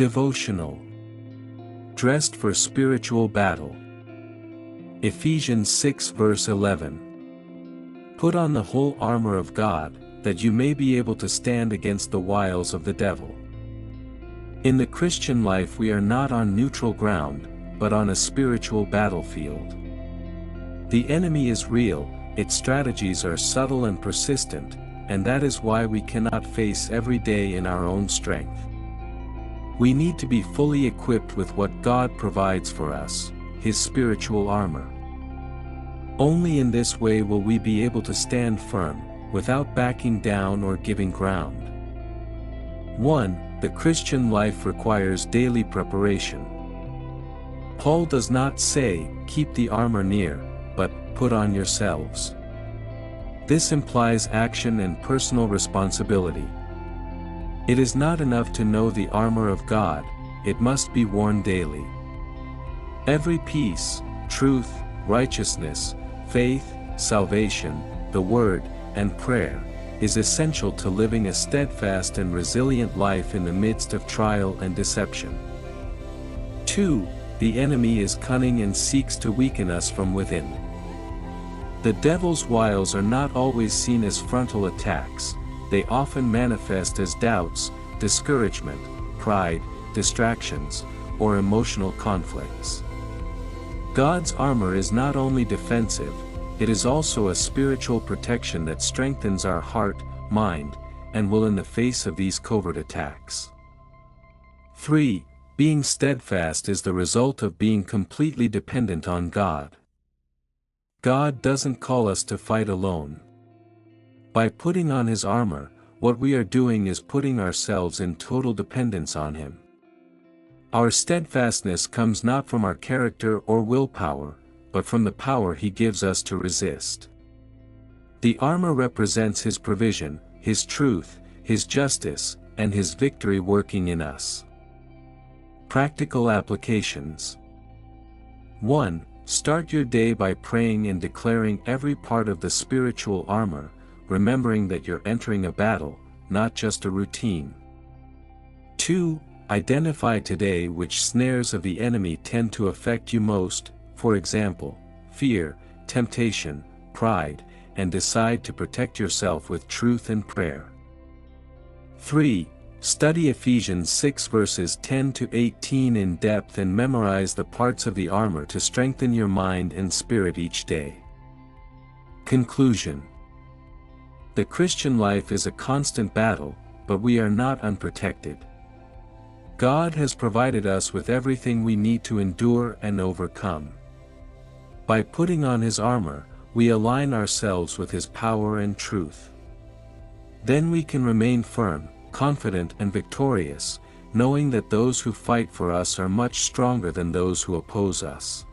Devotional. Dressed for spiritual battle. Ephesians 6 verse 11. Put on the whole armor of God, that you may be able to stand against the wiles of the devil. In the Christian life we are not on neutral ground, but on a spiritual battlefield. The enemy is real, its strategies are subtle and persistent, and that is why we cannot face every day in our own strength. We need to be fully equipped with what God provides for us, His spiritual armor. Only in this way will we be able to stand firm, without backing down or giving ground. 1. The Christian life requires daily preparation. Paul does not say, keep the armor near, but put on yourselves. This implies action and personal responsibility. It is not enough to know the armor of God, it must be worn daily. Every peace, truth, righteousness, faith, salvation, the Word, and prayer, is essential to living a steadfast and resilient life in the midst of trial and deception. 2. The enemy is cunning and seeks to weaken us from within. The devil's wiles are not always seen as frontal attacks, they often manifest as doubts, discouragement, pride, distractions, or emotional conflicts. God's armor is not only defensive, it is also a spiritual protection that strengthens our heart, mind, and will in the face of these covert attacks. 3. Being steadfast is the result of being completely dependent on God. God doesn't call us to fight alone. By putting on His armor, what we are doing is putting ourselves in total dependence on Him. Our steadfastness comes not from our character or willpower, but from the power He gives us to resist. The armor represents His provision, His truth, His justice, and His victory working in us. Practical applications. 1. Start your day by praying and declaring every part of the spiritual armor, remembering that you're entering a battle, not just a routine. 2. Identify today which snares of the enemy tend to affect you most, for example, fear, temptation, pride, and decide to protect yourself with truth and prayer. 3. Study Ephesians 6 verses 10 to 18 in depth and memorize the parts of the armor to strengthen your mind and spirit each day. Conclusion. The Christian life is a constant battle, but we are not unprotected. God has provided us with everything we need to endure and overcome. By putting on His armor, we align ourselves with His power and truth. Then we can remain firm, confident and victorious, knowing that those who fight for us are much stronger than those who oppose us.